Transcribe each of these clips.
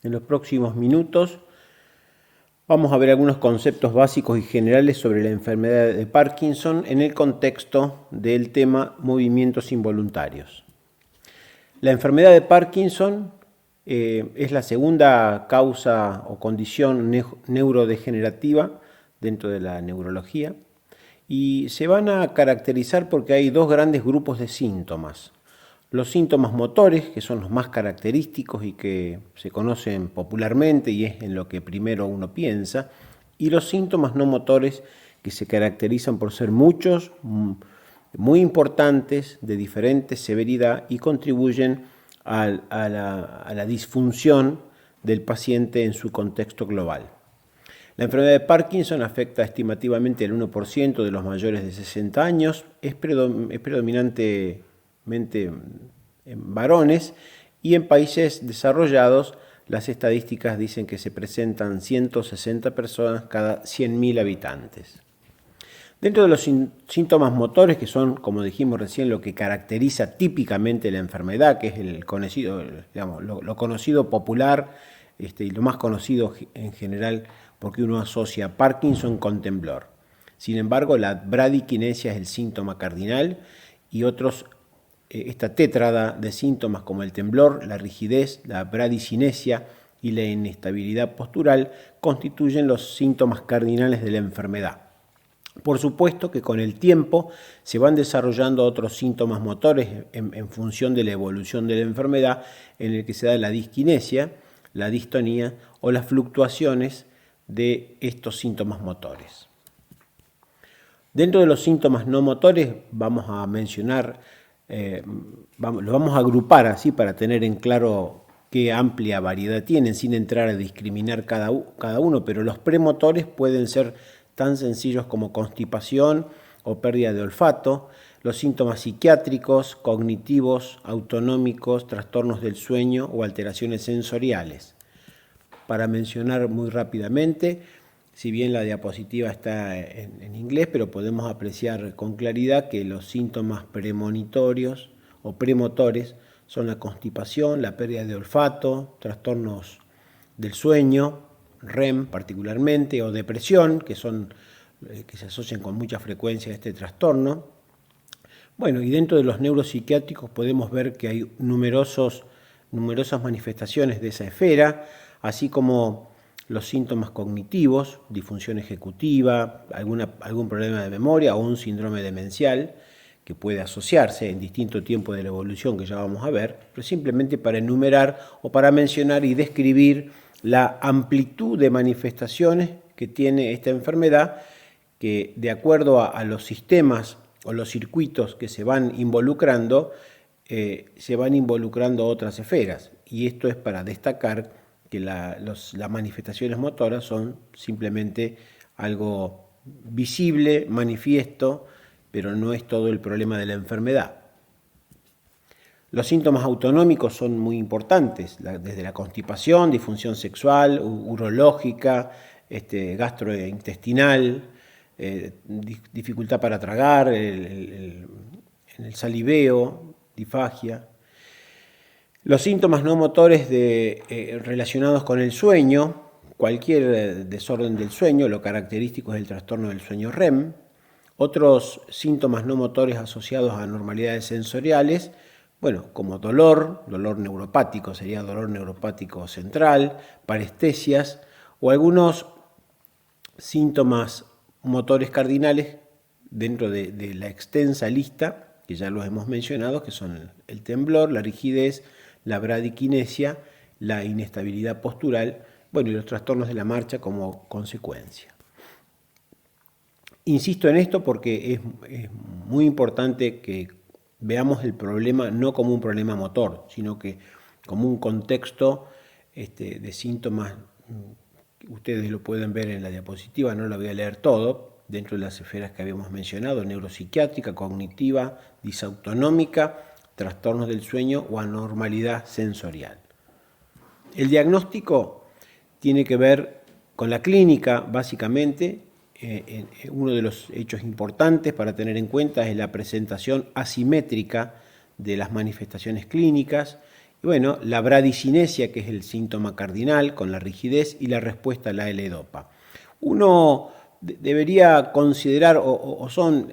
En los próximos minutos vamos a ver algunos conceptos básicos y generales sobre la enfermedad de Parkinson en el contexto del tema movimientos involuntarios. La enfermedad de Parkinson es la segunda causa o condición neurodegenerativa dentro de la neurología y se van a caracterizar porque hay dos grandes grupos de síntomas. Los síntomas motores, que son los más característicos y que se conocen popularmente y es en lo que primero uno piensa, y los síntomas no motores, que se caracterizan por ser muchos, muy importantes, de diferente severidad y contribuyen a la disfunción del paciente en su contexto global. La enfermedad de Parkinson afecta estimativamente el 1% de los mayores de 60 años, es predominantemente en varones y en países desarrollados las estadísticas dicen que se presentan 160 personas cada 100.000 habitantes. Dentro de los síntomas motores, que son, como dijimos recién, lo que caracteriza típicamente la enfermedad, que es el conocido, digamos, lo conocido popular y lo más conocido en general, porque uno asocia Parkinson con temblor. Sin embargo, la bradiquinesia es el síntoma cardinal y otros, esta tétrada de síntomas como el temblor, la rigidez, la bradicinesia y la inestabilidad postural constituyen los síntomas cardinales de la enfermedad. Por supuesto que con el tiempo se van desarrollando otros síntomas motores en función de la evolución de la enfermedad, en el que se da la disquinesia, la distonía o las fluctuaciones de estos síntomas motores. Dentro de los síntomas no motores vamos a mencionar, los vamos a agrupar así para tener en claro qué amplia variedad tienen, sin entrar a discriminar cada uno, pero los premotores pueden ser tan sencillos como constipación o pérdida de olfato, los síntomas psiquiátricos, cognitivos, autonómicos, trastornos del sueño o alteraciones sensoriales. Para mencionar muy rápidamente, si bien la diapositiva está en inglés, pero podemos apreciar con claridad que los síntomas premonitorios o premotores son la constipación, la pérdida de olfato, trastornos del sueño, REM particularmente, o depresión, que se asocian con mucha frecuencia a este trastorno. Bueno, y dentro de los neuropsiquiátricos podemos ver que hay numerosas manifestaciones de esa esfera, así como los síntomas cognitivos, disfunción ejecutiva, algún problema de memoria o un síndrome demencial que puede asociarse en distinto tiempo de la evolución que ya vamos a ver, pero simplemente para enumerar o para mencionar y describir la amplitud de manifestaciones que tiene esta enfermedad, que de acuerdo a los sistemas o los circuitos que se van involucrando otras esferas. Y esto es para destacar que las manifestaciones motoras son simplemente algo visible, manifiesto, pero no es todo el problema de la enfermedad. Los síntomas autonómicos son muy importantes, desde la constipación, disfunción sexual, urológica, gastrointestinal, dificultad para tragar, el saliveo, disfagia. Los síntomas no motores relacionados con el sueño, cualquier desorden del sueño, lo característico es el trastorno del sueño REM. Otros síntomas no motores asociados a anormalidades sensoriales, bueno, como dolor neuropático, sería dolor neuropático central, parestesias o algunos síntomas motores cardinales dentro de la extensa lista, que ya los hemos mencionado, que son el temblor, la rigidez, la bradiquinesia, la inestabilidad postural, bueno, y los trastornos de la marcha como consecuencia. Insisto en esto porque es muy importante que veamos el problema no como un problema motor, sino que como un contexto de síntomas. Ustedes lo pueden ver en la diapositiva, no lo voy a leer todo, dentro de las esferas que habíamos mencionado, neuropsiquiátrica, cognitiva, disautonómica, trastornos del sueño o anormalidad sensorial. El diagnóstico tiene que ver con la clínica, básicamente. Uno de los hechos importantes para tener en cuenta es la presentación asimétrica de las manifestaciones clínicas Y bueno, la bradicinesia, que es el síntoma cardinal, con la rigidez, y la respuesta a la L-Dopa. Uno debería considerar, o son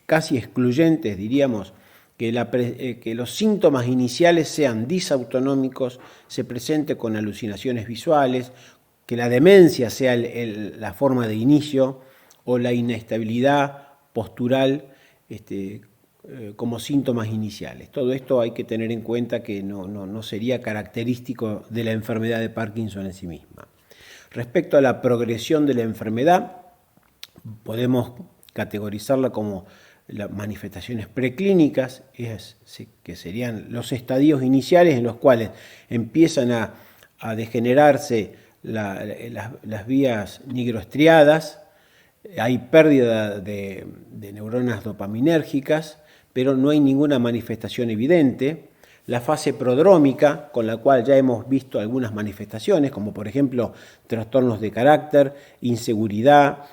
casi excluyentes, diríamos, que los síntomas iniciales sean disautonómicos, se presente con alucinaciones visuales, que la demencia sea la forma de inicio, o la inestabilidad postural como síntomas iniciales. Todo esto hay que tener en cuenta que no sería característico de la enfermedad de Parkinson en sí misma. Respecto a la progresión de la enfermedad, podemos categorizarla como las manifestaciones preclínicas, que serían los estadios iniciales en los cuales empiezan a degenerarse las vías nigroestriadas, hay pérdida de neuronas dopaminérgicas, pero no hay ninguna manifestación evidente. La fase prodrómica, con la cual ya hemos visto algunas manifestaciones, como por ejemplo trastornos de carácter, inseguridad,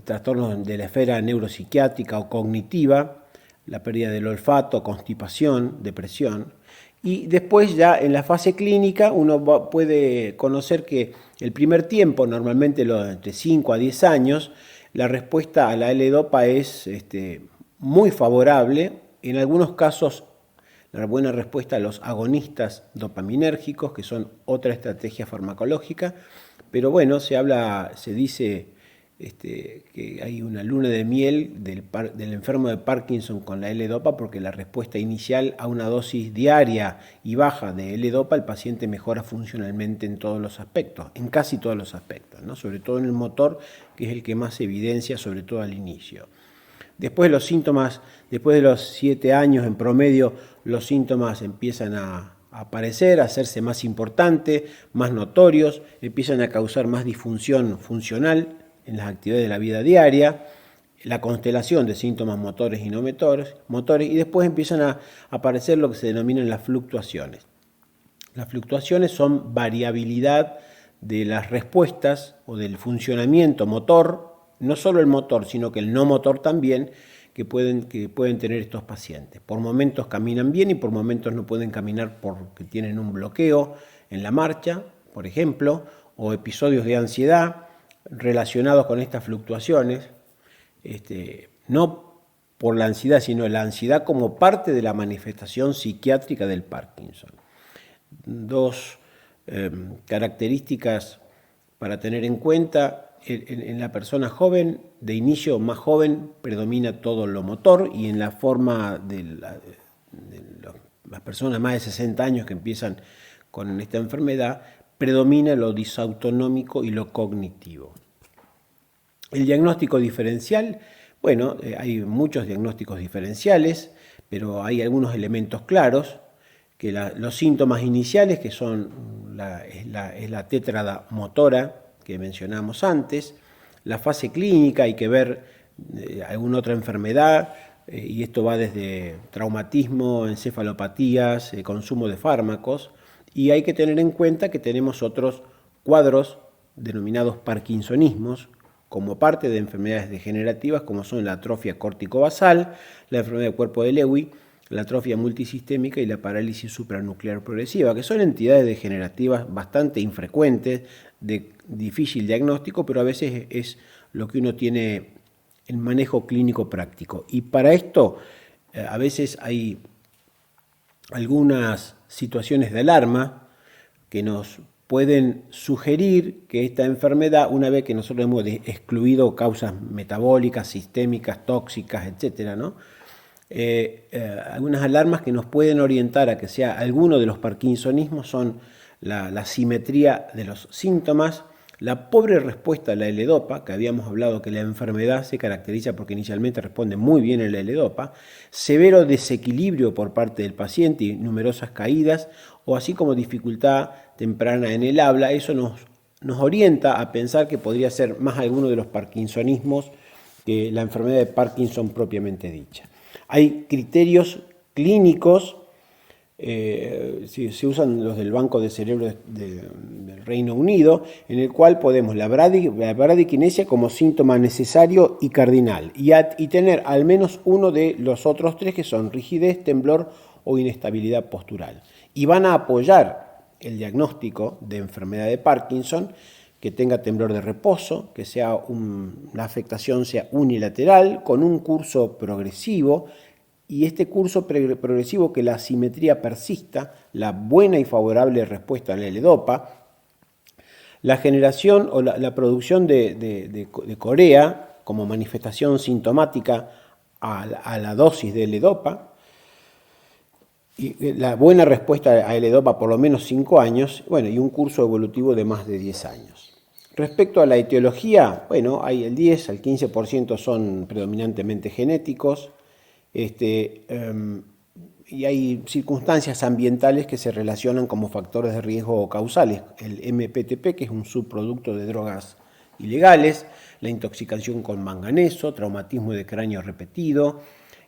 trastornos de la esfera neuropsiquiátrica o cognitiva, la pérdida del olfato, constipación, depresión. Y después ya en la fase clínica uno puede conocer que el primer tiempo, normalmente entre 5 a 10 años, la respuesta a la L-Dopa es muy favorable. En algunos casos, la buena respuesta a los agonistas dopaminérgicos, que son otra estrategia farmacológica, pero bueno, se dice que hay una luna de miel del enfermo de Parkinson con la L-Dopa, porque la respuesta inicial a una dosis diaria y baja de L-Dopa, el paciente mejora funcionalmente en todos los aspectos, en casi todos los aspectos, ¿no? Sobre todo en el motor, que es el que más se evidencia, sobre todo al inicio. Después los síntomas, después de los 7 años en promedio, los síntomas empiezan a aparecer, a hacerse más importantes, más notorios, empiezan a causar más disfunción funcional en las actividades de la vida diaria, la constelación de síntomas motores y no motores, y después empiezan a aparecer lo que se denominan las fluctuaciones. Las fluctuaciones son variabilidad de las respuestas o del funcionamiento motor, no solo el motor, sino que el no motor también, que pueden tener estos pacientes. Por momentos caminan bien y por momentos no pueden caminar porque tienen un bloqueo en la marcha, por ejemplo, o episodios de ansiedad relacionados con estas fluctuaciones, no por la ansiedad, sino la ansiedad como parte de la manifestación psiquiátrica del Parkinson. Dos características para tener en cuenta: en la persona joven, de inicio más joven, predomina todo lo motor, y en la forma de las personas más de 60 años que empiezan con esta enfermedad, predomina lo disautonómico y lo cognitivo. El diagnóstico diferencial, bueno, hay muchos diagnósticos diferenciales, pero hay algunos elementos claros, que los síntomas iniciales, que son es la tétrada motora que mencionamos antes. La fase clínica, hay que ver alguna otra enfermedad, y esto va desde traumatismo, encefalopatías, consumo de fármacos, y hay que tener en cuenta que tenemos otros cuadros denominados parkinsonismos, como parte de enfermedades degenerativas, como son la atrofia córtico-basal, la enfermedad de cuerpo de Lewy, la atrofia multisistémica y la parálisis supranuclear progresiva, que son entidades degenerativas bastante infrecuentes, de difícil diagnóstico, pero a veces es lo que uno tiene el manejo clínico práctico. Y para esto a veces hay algunas situaciones de alarma que nos pueden sugerir que esta enfermedad, una vez que nosotros hemos excluido causas metabólicas, sistémicas, tóxicas, etcétera, ¿no? Algunas alarmas que nos pueden orientar a que sea alguno de los parkinsonismos son la simetría de los síntomas, la pobre respuesta a la L-Dopa, que habíamos hablado que la enfermedad se caracteriza porque inicialmente responde muy bien a la L-Dopa, severo desequilibrio por parte del paciente y numerosas caídas, o así como dificultad temprana en el habla. Eso nos orienta a pensar que podría ser más alguno de los parkinsonismos que la enfermedad de Parkinson propiamente dicha. Hay criterios clínicos, se usan los del Banco de Cerebro del Reino Unido, en el cual podemos la bradiquinesia como síntoma necesario y cardinal, y tener al menos uno de los otros tres, que son rigidez, temblor o inestabilidad postural. y van a apoyar el diagnóstico de enfermedad de Parkinson, que tenga temblor de reposo, que sea la afectación sea unilateral, con un curso progresivo, y este curso progresivo que la asimetría persista, la buena y favorable respuesta al L-Dopa, la generación o la producción de corea como manifestación sintomática a la dosis de L-Dopa, y la buena respuesta a L-Dopa por lo menos 5 años, bueno, y un curso evolutivo de más de 10 años. Respecto a la etiología, bueno, hay el 10 al 15% son predominantemente genéticos, y hay circunstancias ambientales que se relacionan como factores de riesgo causales. El MPTP, que es un subproducto de drogas ilegales, la intoxicación con manganeso, traumatismo de cráneo repetido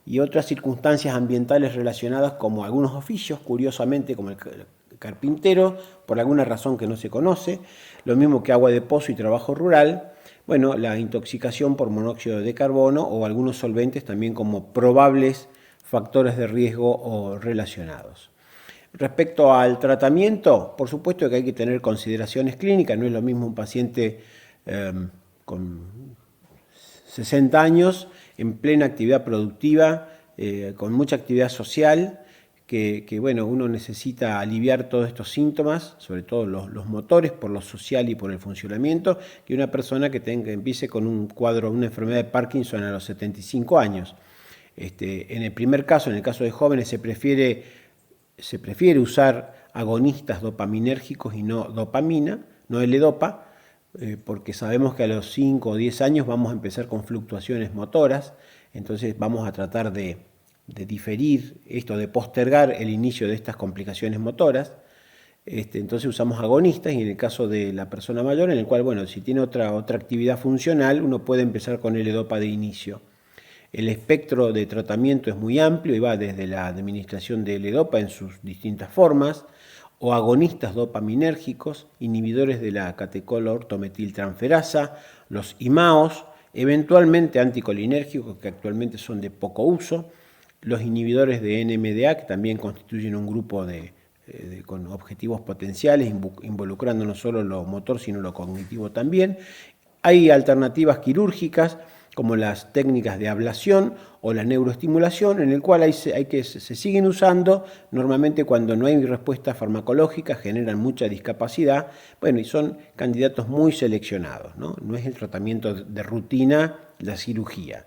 y otras circunstancias ambientales relacionadas como algunos oficios, curiosamente como el carpintero, por alguna razón que no se conoce, lo mismo que agua de pozo y trabajo rural, bueno, la intoxicación por monóxido de carbono o algunos solventes también como probables factores de riesgo o relacionados. Respecto al tratamiento, por supuesto que hay que tener consideraciones clínicas, no es lo mismo un paciente con 60 años, en plena actividad productiva, con mucha actividad social, que bueno, uno necesita aliviar todos estos síntomas, sobre todo los motores, por lo social y por el funcionamiento, que una persona que empiece con un cuadro, una enfermedad de Parkinson a los 75 años. En el primer caso, en el caso de jóvenes, se prefiere usar agonistas dopaminérgicos y no dopamina, no L-Dopa, porque sabemos que a los 5 o 10 años vamos a empezar con fluctuaciones motoras, entonces vamos a tratar de diferir esto, de postergar el inicio de estas complicaciones motoras. Entonces usamos agonistas, y en el caso de la persona mayor, en el cual, bueno, si tiene otra actividad funcional, uno puede empezar con L-Dopa de inicio. El espectro de tratamiento es muy amplio y va desde la administración de L-Dopa en sus distintas formas, o agonistas dopaminérgicos, inhibidores de la catecolortometiltransferasa, los IMAOs, eventualmente anticolinérgicos que actualmente son de poco uso, los inhibidores de NMDA, que también constituyen un grupo con objetivos potenciales, involucrando no solo lo motor, sino lo cognitivo también. Hay alternativas quirúrgicas, como las técnicas de ablación o la neuroestimulación, en el cual se siguen usando normalmente cuando no hay respuesta farmacológica, generan mucha discapacidad, bueno, y son candidatos muy seleccionados, ¿no? No es el tratamiento de rutina, la cirugía.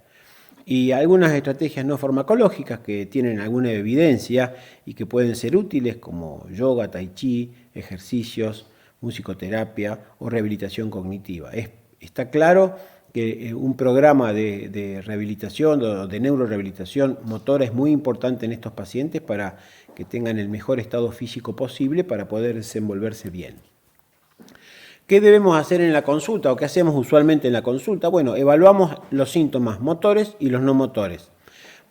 Y algunas estrategias no farmacológicas que tienen alguna evidencia y que pueden ser útiles, como yoga, tai chi, ejercicios, musicoterapia o rehabilitación cognitiva. Está claro que un programa de rehabilitación o de neurorehabilitación motora es muy importante en estos pacientes para que tengan el mejor estado físico posible para poder desenvolverse bien. ¿Qué debemos hacer en la consulta o qué hacemos usualmente en la consulta? Bueno, evaluamos los síntomas motores y los no motores.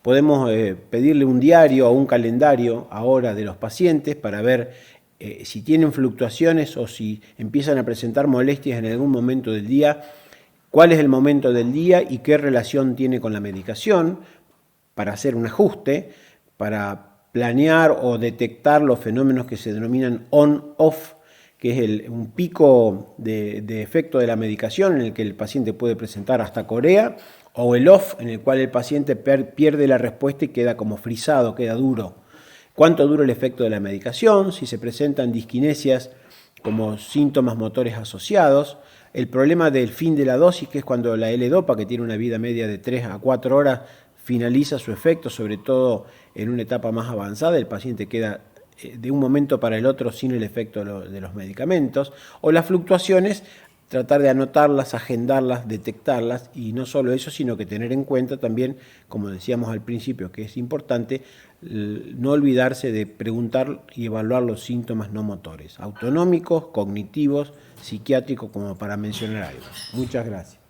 Podemos pedirle un diario o un calendario ahora de los pacientes para ver si tienen fluctuaciones o si empiezan a presentar molestias en algún momento del día, cuál es el momento del día y qué relación tiene con la medicación, para hacer un ajuste, para planear o detectar los fenómenos que se denominan on-off, que es un pico de efecto de la medicación en el que el paciente puede presentar hasta corea, o el off, en el cual el paciente pierde la respuesta y queda como frisado, queda duro. ¿Cuánto dura el efecto de la medicación? Si se presentan disquinesias como síntomas motores asociados. El problema del fin de la dosis, que es cuando la L-Dopa, que tiene una vida media de 3 a 4 horas, finaliza su efecto, sobre todo en una etapa más avanzada, el paciente queda de un momento para el otro sin el efecto de los medicamentos, o las fluctuaciones, tratar de anotarlas, agendarlas, detectarlas, y no solo eso, sino que tener en cuenta también, como decíamos al principio, que es importante, no olvidarse de preguntar y evaluar los síntomas no motores, autonómicos, cognitivos, psiquiátricos, como para mencionar algo. Muchas gracias.